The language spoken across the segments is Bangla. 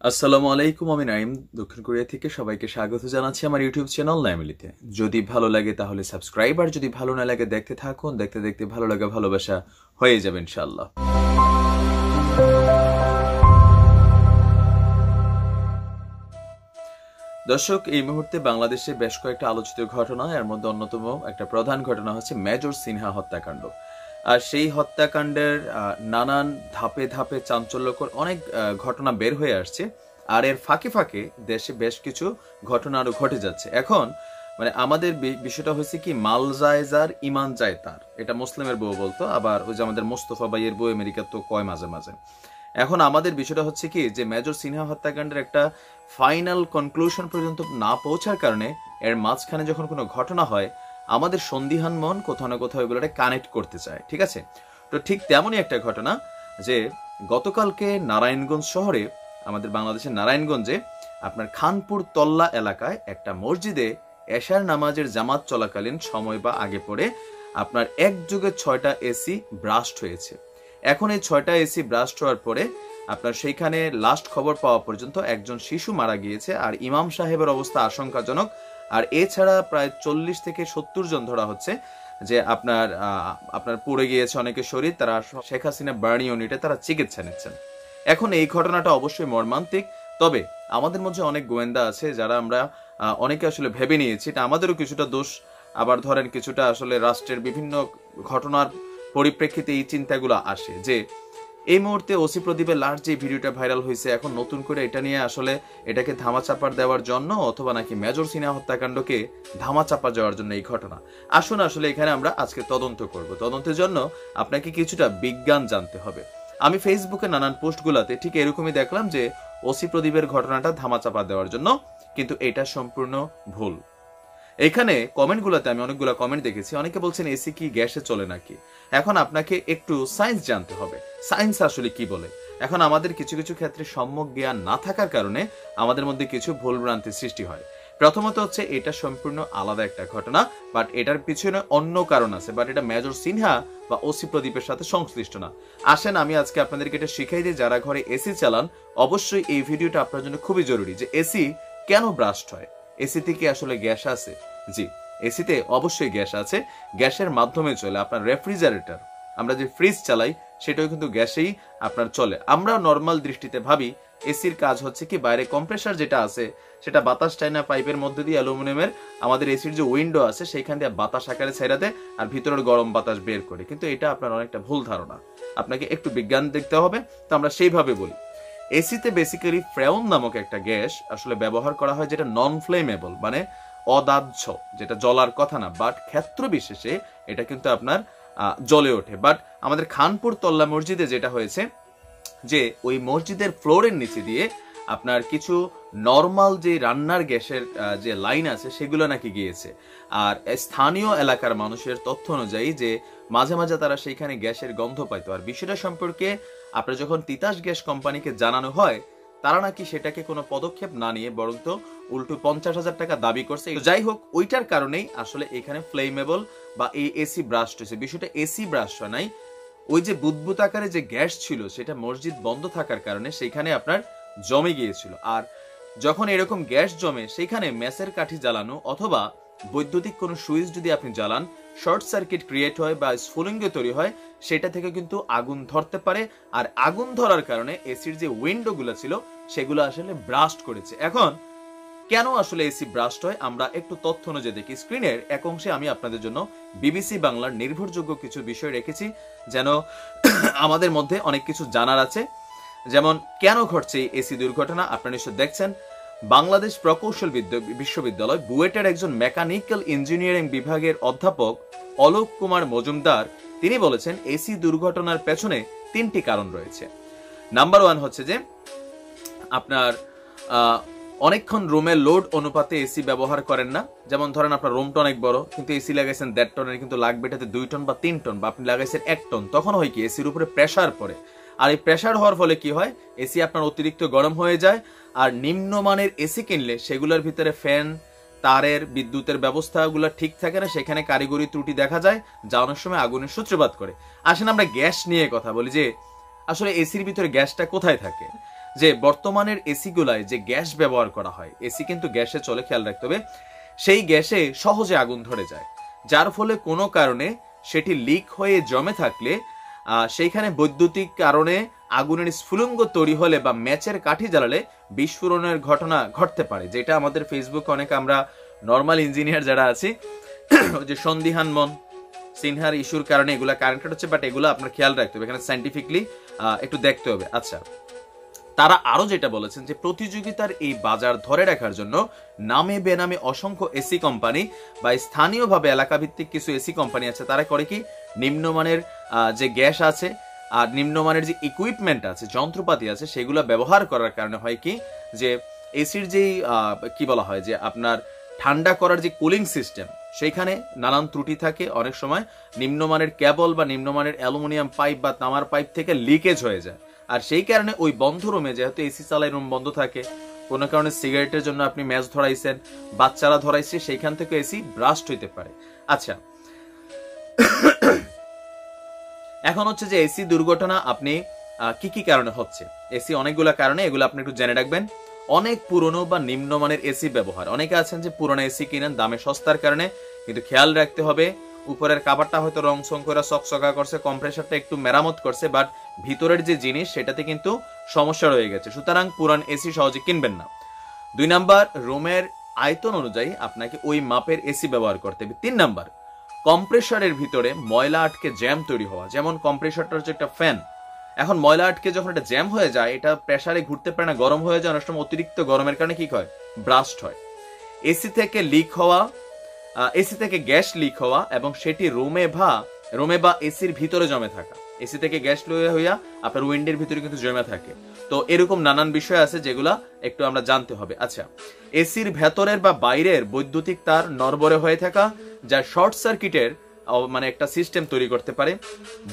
আসসালামু আলাইকুম, আমি নাইম দক্ষিণ কোরিয়া থেকে সবাইকে স্বাগত জানাচ্ছি আমার ইউটিউব চ্যানেল নাইমিলিতে। যদি ভালো লাগে তাহলে সাবস্ক্রাইব, আর যদি ভালো না লাগে দেখতে থাকুন, দেখতে দেখতে ভালো লাগা ভালোবাসা হয়ে যাবে ইনশাআল্লাহ। দর্শক, এই মুহূর্তে বাংলাদেশে বেশ কয়েকটা আলোচিত ঘটনা, এর মধ্যে অন্যতম একটা প্রধান ঘটনা হচ্ছে মেজর সিনহা হত্যাকাণ্ড। আর সেই হত্যাকাণ্ডের নানান ধাপে ধাপে চাঞ্চল্যকর অনেক ঘটনা বের হয়ে আসছে, আর এর ফাঁকে ফাঁকে দেশে বেশ কিছু ঘটনা আরো ঘটে যাচ্ছে। এখন আমাদের বিষয়টা হয়েছে কি, মাল যায় যার ইমান যায় তার, এটা মুসলিমের বউ বলতো, আবার ওই যে আমাদের মোস্তফা ভাইয়ের বউ আমেরিকা তো কয় মাঝে মাঝে। এখন আমাদের বিষয়টা হচ্ছে কি, যে মেজর সিনহা হত্যাকাণ্ডের একটা ফাইনাল কনক্লুশন পর্যন্ত না পৌঁছার কারণে এর মাঝখানে যখন কোনো ঘটনা হয়, আমাদের সন্দিহান মন কোথাও না কোথাও এগুলোটা কানেক্ট করতে চায়, ঠিক আছে? তো ঠিক তেমনই একটা ঘটনা যে গতকালকে নারায়ণগঞ্জ শহরে, আমাদের বাংলাদেশের নারায়ণগঞ্জে আপনার খানপুর তল্লা এলাকায় একটা মসজিদে এশার নামাজের জামাত চলাকালীন সময় বা আগে পড়ে আপনার একযোগে 6টা এসি ব্রাস্ট হয়েছে। এখন এই 6টা এসি ব্রাস্ট হওয়ার পরে আপনার সেইখানে লাস্ট খবর পাওয়া পর্যন্ত একজন শিশু মারা গিয়েছে, আর ইমাম সাহেবের অবস্থা আশঙ্কাজনক। আর এছাড়া প্রায় 40 থেকে 70 জন ধরা হচ্ছে যে আপনার পড়ে গিয়েছে অনেকের শরীর, তারা শেখ হাসিনা বার্নি ইউনিটে তারা চিকিৎসা নিচ্ছেন। এখন এই ঘটনাটা অবশ্যই মর্মান্তিক, তবে আমাদের মধ্যে অনেক গোয়েন্দা আছে যারা আমরা অনেকে আসলে ভেবে নিয়েছি এটা আমাদেরও কিছুটা দোষ, আবার ধরেন কিছুটা আসলে রাষ্ট্রের বিভিন্ন ঘটনার পরিপ্রেক্ষিতে এই চিন্তাগুলো আসে যে এই মুহূর্তে ওসি প্রদীপের লাস্ট যে ভিডিওটা ভাইরাল হয়েছে, এখন নতুন করে এটা নিয়ে আসলে এটাকে ধামাচাপা দেওয়ার জন্য, অথবা নাকি মেজর সিনহা হত্যাকাণ্ডকে ধামাচাপা দেওয়ার জন্য এই ঘটনা। আসুন আসলে এখানে আমরা আজকে তদন্ত করব। তদন্তের জন্য আপনাকে কিছুটা বিজ্ঞান জানতে হবে। আমি ফেসবুকে নানান পোস্টগুলোতে ঠিক এরকমই দেখলাম যে ওসি প্রদীপের ঘটনাটা ধামাচাপা দেওয়ার জন্য, কিন্তু এটা সম্পূর্ণ ভুল। এখানে কমেন্টগুলোতে আমি অনেকগুলো কমেন্ট দেখেছি, অনেকে বলছেন এসি কি গ্যাসে চলে নাকি। এখন আপনাকে একটু সায়েন্স জানতে হবে, সায়েন্স আসলে কি বলে। এখন আমাদের কিছু কিছু ক্ষেত্রে সম্যক জ্ঞান না থাকার কারণে আমাদের মধ্যে কিছু ভুলভ্রান্তির সৃষ্টি হয়। প্রথমত হচ্ছে এটা সম্পূর্ণ আলাদা একটা ঘটনা, বাট এটার পিছনে অন্য কারণ আছে, বাট এটা মেজর সিনহা বা ওসি প্রদীপের সাথে সংশ্লিষ্ট না। আসেন আমি আজকে আপনাদেরকে এটা শিখাই দিই, যারা ঘরে এসি চালান অবশ্যই এই ভিডিওটা আপনার জন্য খুবই জরুরি, যে এসি কেন ব্রাস্ট হয়। এসিতে কি আসলে গ্যাস আছে? জি, এসিতে অবশ্যই গ্যাস আছে, গ্যাসের মাধ্যমে চলে। আপনার রেফ্রিজারেটর, আমরা যে ফ্রিজ চালাই সেটাও কিন্তু গ্যাসেই আপনার চলে। আমরা নর্মাল দৃষ্টিতে ভাবি এসির কাজ হচ্ছে কি, বাইরে কম্প্রেসার যেটা আছে সেটা বাতাস টাইনা পাইপের মধ্যে দিয়ে অ্যালুমিনিয়ামের আমাদের এসির যে উইন্ডো আছে সেইখান দিয়ে বাতাস আকারে ছেড়ে দেয় আর ভিতরের গরম বাতাস বের করে, কিন্তু এটা আপনার অনেকটা ভুল ধারণা। আপনাকে একটু বিজ্ঞান দেখতে হবে, তো আমরা সেইভাবে বলি। এসিতে বেসিক্যালি ফ্রেয়ন নামক একটা গ্যাস আসলে ব্যবহার করা হয়, যেটা নন ফ্লেমেবল, মানে অদাহ্য, যেটা জ্বলার কথা না, বাট ক্ষেত্র বিশেষে এটা কিন্তু আপনার জ্বলে ওঠে। বাট আমাদের খানপুর তল্লা মসজিদে যেটা হয়েছে, যে ওই মসজিদের ফ্লোরের নিচে দিয়ে আপনার কিছু নর্মাল যে রান্নার গ্যাসের যে লাইন আছে সেগুলো নাকি গিয়েছে। আর স্থানীয় এলাকার মানুষের তথ্য অনুযায়ী যে মাঝে মাঝে তারা সেইখানে গ্যাসের গন্ধ পাইতো। আর বিষয়টা সম্পর্কে আপনার যখন তিতাস গ্যাস কোম্পানিকে জানানো হয়, তারা নাকি সেটাকে কোনো পদক্ষেপ না নিয়ে বরং তো উল্টো 50,000 টাকা দাবি করছে। যাই হোক, ওইটার কারণেই আসলে এখানে ফ্লেমেবল বা এই এসি ব্রাস্ট হয়েছে। বিষয়টা এসি ব্রাস্ট হয় নাই, ওই যে বুদবুদ আকারে যে গ্যাস ছিল সেটা মসজিদ বন্ধ থাকার কারণে সেখানে আপনার জমে গিয়েছিল। আর যখন এরকম গ্যাস জমে, সেখানে ম্যাচের কাঠি জ্বালানো অথবা বৈদ্যুতিক কোনো সুইচ যদি আপনি জ্বালান, শর্ট সার্কিট ক্রিয়েট হয় বা স্ফুলিঙ্গ তৈরি হয়, সেটা থেকে কিন্তু আগুন ধরতে পারে। আর আগুন ধরার কারণে এসির যে উইন্ডো গুলো ছিল সেগুলো আসলে ব্রাস্ট করেছে। এখন কেন আসলে এসি ব্রাস্ট হয় আমরা একটু তথ্য অনুযায়ী দেখি। স্ক্রিনের এক অংশে আমি আপনাদের জন্য বিবিসি বাংলার নির্ভরযোগ্য কিছু বিষয় রেখেছি, যেন আমাদের মধ্যে অনেক কিছু জানার আছে। যেমন কেন ঘটছে এসি দুর্ঘটনা, আপনারা নিশ্চয় দেখছেন। বাংলাদেশ প্রকৌশল বিশ্ববিদ্যালয় বুয়েটের একজন মেকানিক্যাল ইঞ্জিনিয়ারিং বিভাগের অধ্যাপক অলোক কুমার মজুমদার, তিনি বলেছেন এসি দুর্ঘটনার পেছনে 3টি কারণ রয়েছে। নাম্বার 1 হচ্ছে যে আপনার অনেকক্ষণ রুমের লোড অনুপাতে এসি ব্যবহার করেন না। যেমন ধরেন আপনার রুমটা অনেক বড়, কিন্তু এসি লাগাইছেন 1.5 টনের, কিন্তু লাগবে এটাতে 2 টন বা 3 টন, বা আপনি লাগাইছেন 1 টন। তখন হয় কি, এসির উপরে প্রেসার পড়ে, আর এই প্রেসার হওয়ার ফলে কি হয়, এসি আপনার অতিরিক্ত গরম হয়ে যায়। আর নিম্নমানের এসি কিনলে সেগুলোর ভিতরে ফ্যান, তারের, বিদ্যুতের ব্যবস্থাগুলো ঠিক থাকে না, সেখানে কারিগরি ত্রুটি দেখা যায়, যা অনেক সময় আগুনের সূত্রপাত করে। আসেন আমরা গ্যাস নিয়ে কথা বলি, যে আসলে এসির ভিতরে গ্যাসটা কোথায় থাকে। যে বর্তমানের এসি গুলায় যে গ্যাস ব্যবহার করা হয়, এসি কিন্তু গ্যাসে চলে, খেয়াল রাখতে হবে, সেই গ্যাসে সহজে আগুন ধরে যায়, যার ফলে কোনো কারণে সেটি লিক হয়ে জমে থাকলে সেইখানে বৈদ্যুতিক কারণে আগুনের স্ফুলিঙ্গ তৈরি হলে বা ম্যাচের কাঠি জ্বালালে বিস্ফোরণের ঘটনা ঘটতে পারে, যেটা আমাদের ফেসবুকে অনেক আমরা নর্মাল ইঞ্জিনিয়ার যারা আছি যে সন্দিহান মন সিনহার ইস্যুর কারণে এগুলা কারেন্টেড হচ্ছে, বাট এগুলো আপনার খেয়াল রাখতে হবে, এখানে সাইন্টিফিকলি একটু দেখতে হবে। আচ্ছা, তারা আরো যেটা বলেছেন যে প্রতিযোগিতার এই বাজার ধরে রাখার জন্য নামে বেনামে অসংখ্য এসি কোম্পানি বা স্থানীয়ভাবে এলাকাভিত্তিক কিছু এসি কোম্পানি আছে, তারা করে কি নিম্নমানের যে গ্যাস আছে আর নিম্নমানের যে ইকুইপমেন্ট আছে, যন্ত্রপাতি আছে, সেগুলো ব্যবহার করার কারণে হয় কি যে এসির যেই কি বলা হয় যে আপনার ঠান্ডা করার যে কুলিং সিস্টেম, সেইখানে নানান ত্রুটি থাকে, অনেক সময় নিম্নমানের কেবল বা নিম্নমানের অ্যালুমিনিয়াম পাইপ বা তামার পাইপ থেকে লিকেজ হয়ে যায়, আর সেই কারণে ওই বন্ধ রুমে যেহেতু এসি চালাই রুম বন্ধ থাকে, কোনো কারণে সিগারেটের জন্য আপনি ম্যাচ ধরাইছেন, বাচ্চারা ধরাইছে, সেইখান থেকে এসি ব্রাস্ট হইতে পারে। আচ্ছা, এখন হচ্ছে যে এসি দুর্ঘটনা আপনি কি কি কারণে হচ্ছে, এসি অনেকগুলো কারণে, এগুলো আপনি একটু জেনে রাখবেন। অনেক পুরনো বা নিম্নমানের এসি ব্যবহার, অনেকে আছেন যে পুরনো এসি কিনেন দামে সস্তার কারণে, কিন্তু খেয়াল রাখতে হবে উপরের কাভারটা হয়তো রং সং করে চকচকা করছে, কম্প্রেসারটা একটু মেরামত করছে, বাট ভিতরের যে জিনিস সেটাতে কিন্তু সমস্যা রয়ে গেছে, সুতরাং পুরান এসি সহজে কিনবেন না। 2 নাম্বার, রুমের আয়তন অনুযায়ী আপনাকে ওই মাপের এসি ব্যবহার করতে হবে। 3 নাম্বার, কম্প্রেসারের ভিতরে ময়লা আটকে জ্যাম তৈরি হওয়া, যেমন কম্প্রেসারটা হচ্ছে একটা ফ্যান, এখন ময়লা আটকে যখন এটা জ্যাম হয়ে যায়, এটা প্রেসারে ঘুরতে পারে না, গরম হয়ে যায়, অনেক সময় অতিরিক্ত গরমের কারণে কি হয়, ব্রাস্ট হয়। এসি থেকে লিক হওয়া, এসি থেকে গ্যাস লিক হওয়া এবং সেটি রুমে বা এসির ভিতরে জমে থাকা, এসি থেকে গ্যাস হইয়া আপনার উইন্ডের ভিতরে কিন্তু জমে থাকে। তো এরকম নানান বিষয় আছে যেগুলা একটু আমরা জানতে হবে। আচ্ছা, এসির ভেতরের বা বাইরের বৈদ্যুতিক তার নড়বড়ে হয়ে থাকা, যা শর্ট সার্কিটের মানে একটা সিস্টেম তৈরি করতে পারে।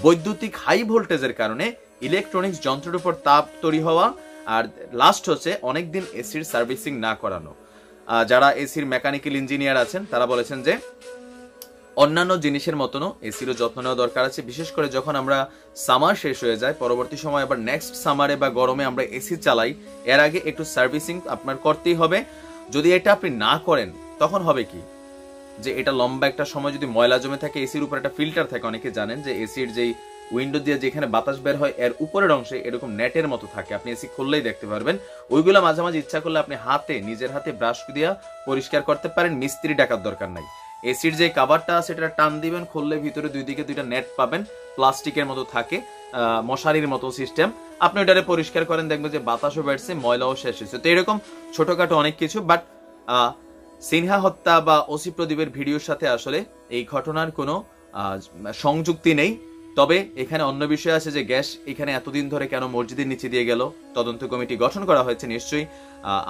বৈদ্যুতিক হাই ভোল্টেজের কারণে ইলেকট্রনিক্স যন্ত্রের উপর তাপ তৈরি হওয়া। আর লাস্ট হচ্ছে অনেকদিন এসির সার্ভিসিং না করানো। যারা এসির মেকানিক্যাল ইঞ্জিনিয়ার আছেন তারা বলেছেন যে অন্যান্য জিনিসের মতনও এসিরও যত্ন নেওয়া দরকার আছে, বিশেষ করে যখন আমরা সামার শেষ হয়ে যায়, পরবর্তী সময় আবার নেক্সট সামারে বা গরমে আমরা এসি চালাই, এর আগে একটু সার্ভিসিং আপনার করতেই হবে। যদি এটা আপনি না করেন তখন হবে কি যে এটা লম্বা একটা সময় যদি ময়লা জমে থাকে, এসির উপর একটা ফিল্টার থাকে, অনেকে জানেন যে এসির যেই উইন্ডো দিয়ে যেখানে বাতাস বের হয় এর উপরের অংশে এরকম নেটের মতো থাকে, আপনি এসি খুললেই দেখতে পারবেন, ওইগুলো মাঝে মাঝে ইচ্ছা করলে আপনি নিজের হাতে ব্রাশ দিয়ে পরিষ্কার করতে পারেন, মিস্ত্রি ডাকার দরকার নাই। এসির যে কাভারটা আছে সেটা টান দিবেন, খুললে ভিতরে দুই দিকে দুইটা নেট পাবেন, প্লাস্টিকের মতো থাকে, মশারির মতো সিস্টেম, আপনি ওটারে পরিষ্কার করেন, দেখবেন যে বাতাসও বেড়ছে, ময়লাও শেষ হয়েছে। তো এরকম ছোটখাটো অনেক কিছু, বাট সিনহা হত্যা বা ওসি প্রদীপের ভিডিওর সাথে আসলে এই ঘটনার কোনো সংযুক্তি নেই। তবে এখানে অন্য বিষয় আছে যে গ্যাস এখানে এতদিন ধরে কেন মসজিদের নিচে দিয়ে গেল, তদন্ত কমিটি গঠন করা হয়েছে, নিশ্চয়ই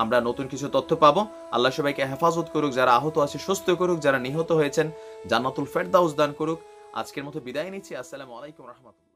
আমরা নতুন কিছু তথ্য পাবো। আল্লাহ সবাইকে হেফাজত করুক, যারা আহত আছে সুস্থ করুক, যারা নিহত হয়েছেন জান্নাতুল ফেরদাউস দান করুক। আজকের মতো বিদায় নিচ্ছি। আসসালামু আলাইকুম রহমতুল্লাহ।